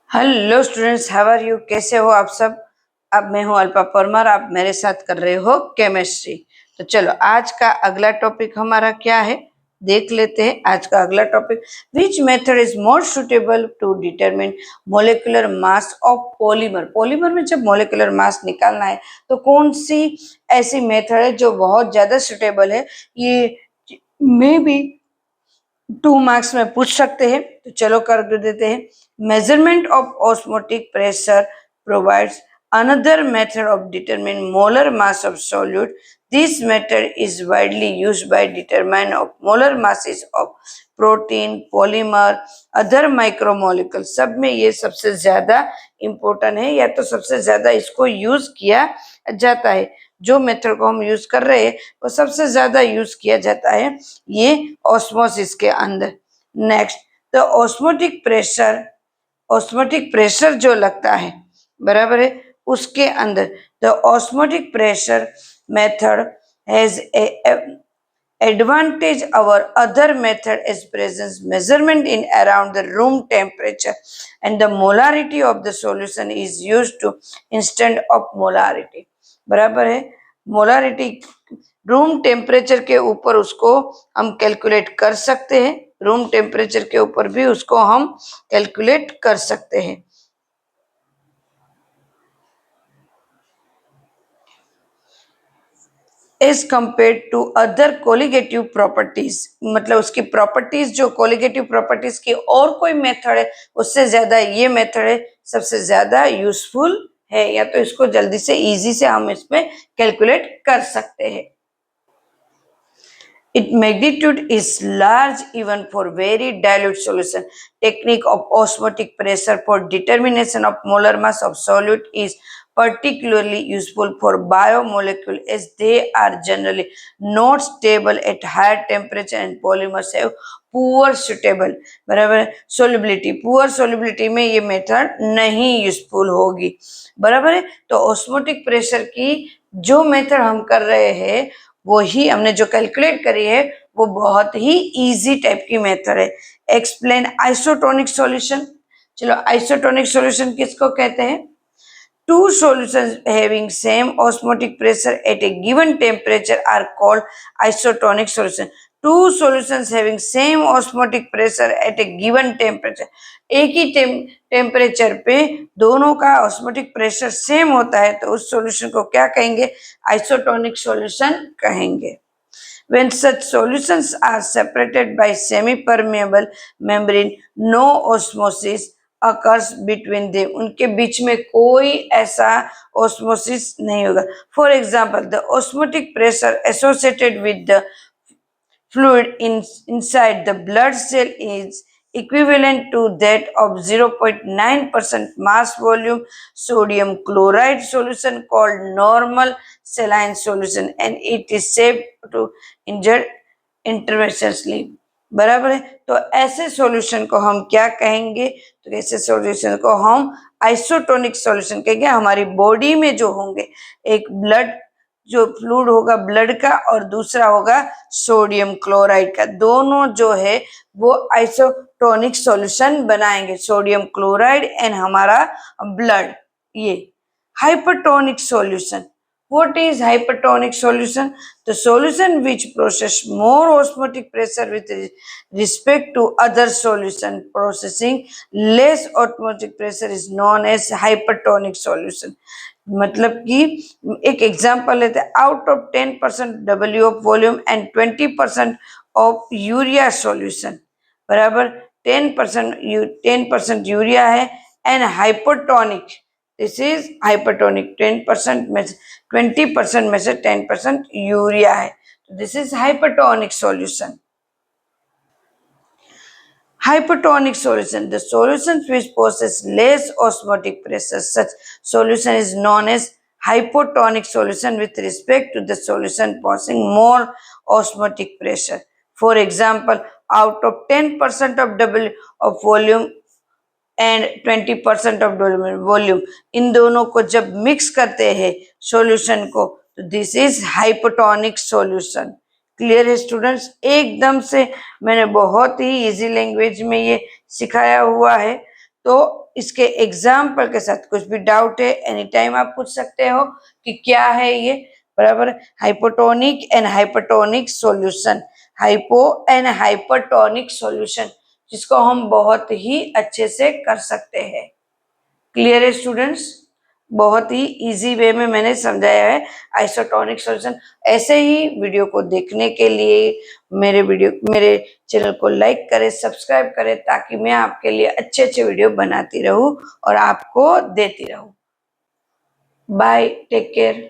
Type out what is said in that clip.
Hello students, how are you? कैसे हो आप सब? अब मैं हूं अल्पा परमार, आप मेरे साथ कर रहे हो केमिस्ट्री। तो चलो आज का अगला टॉपिक हमारा क्या है देख लेते हैं। आज का अगला topic, which method is more suitable to determine molecular mass of polymer. Polymer में जब मोलिकुलर मास निकालना है तो कौन सी ऐसी मेथड है जो बहुत ज्यादा सुटेबल है? ये मे बी 2 मार्क्स में पूछ सकते हैं, तो चलो कर देते हैं। Measurement of osmotic pressure provides another method of determine molar mass of solute. This method is widely used by determine of molar masses of protein, polymer, other micromolecules. सब में ये सबसे ज्यादा इम्पोर्टेंट है, या तो सबसे ज्यादा इसको यूज किया जाता है। जो मेथड को हम यूज कर रहे हैं वो सबसे ज्यादा यूज किया जाता है ये ऑस्मोसिस के अंदर। नेक्स्ट, द ऑस्मोटिक प्रेशर जो लगता है, बराबर है, उसके अंदर the osmotic pressure method has advantage our other method is presence measurement in around the room temperature and the molarity of the solution is used to instant of molarity। बराबर है, molarity room temperature के ऊपर उसको हम calculate कर सकते हैं, room temperature के ऊपर भी उसको हम कैलकुलेट कर सकते हैं। As compare to other colligative properties, मतलब उसकी प्रॉपर्टीज जो कोलिगेटिव प्रॉपर्टीज की और कोई मेथड है उससे ज्यादा ये मेथड है सबसे ज्यादा यूजफुल है, या तो इसको जल्दी से इजी से हम इसमें कैलकुलेट कर सकते हैं। Its magnitude is large even for very dilute solution. Technique of osmotic pressure for determination of molar mass of solute is particularly useful for biomolecules as they are generally not stable at higher temperature and polymers have poor suitable, बराबर, solubility, poor solubility में ये method नहीं useful होगी, बराबर है। तो osmotic pressure की जो मेथड हम कर रहे हैं वो ही हमने जो कैलकुलेट करी है वो बहुत ही इजी टाइप की मेथड है। Explain isotonic solution. चलो, आइसोटोनिक सॉल्यूशन किसको कहते हैं? Two solutions having same osmotic pressure at a given temperature are called isotonic solution. Two solutions having same osmotic pressure at a given temperature, एक ही temperature पे दोनों का osmotic pressure same होता है तो उस सॉल्यूशन को क्या कहेंगे? आइसोटोनिक सॉल्यूशन कहेंगे। When such solutions are separated by semi-permeable membrane, no osmosis occurs between them. उनके बीच में कोई ऐसा osmosis नहीं होगा। For example, the osmotic pressure associated with the fluid inside the blood cell is equivalent to that of 0.9% mass volume sodium chloride solution called normal saline solution, and it is safe to inject intravenously। बराबर है। तो ऐसे solution को हम क्या कहेंगे? तो ऐसे सॉल्यूशन को हम आइसोटोनिक सॉल्यूशन कहेंगे। हमारी बॉडी में जो होंगे, एक ब्लड जो फ्लूइड होगा ब्लड का और दूसरा होगा सोडियम क्लोराइड का, दोनों जो है वो आइसोटोनिक सॉल्यूशन बनाएंगे, सोडियम क्लोराइड एंड हमारा ब्लड। ये hypertonic solution. What is hypertonic solution? The solution which process more osmotic pressure with respect to other solution processing less osmotic pressure is known as hypertonic solution। मतलब कि एक example लेते हैं, out of 10% W of volume and 20% of urea solution, बराबर 10% urea है and hypotonic, this is hypotonic, 10% में 20% में से 10% यूरिया है, तो this is hypotonic solution. Hypertonic solution, the solutions which possess less osmotic pressure, such solution is known as hypotonic solution with respect to the solution possessing more osmotic pressure। For example, out of 10% of W of volume and 20% of volume, इन दोनों को जब mix करते हैं solution को तो this is hypotonic solution. Clear है students? एकदम से मैंने बहुत ही इजी लैंग्वेज में ये सिखाया हुआ है, तो इसके एग्जाम्पल के साथ कुछ भी डाउट है एनी टाइम आप पूछ सकते हो कि क्या है ये, बराबर। Hypotonic and hypertonic solution, hypo and hypertonic solution, जिसको हम बहुत ही अच्छे से कर सकते हैं। क्लियर है स्टूडेंट्स? बहुत ही इजी वे में मैंने समझाया है आइसोटोनिक सॉल्यूशन। ऐसे ही वीडियो को देखने के लिए मेरे चैनल को लाइक करें, सब्सक्राइब करें, ताकि मैं आपके लिए अच्छे अच्छे वीडियो बनाती रहूं और आपको देती रहूं। Bye, take care.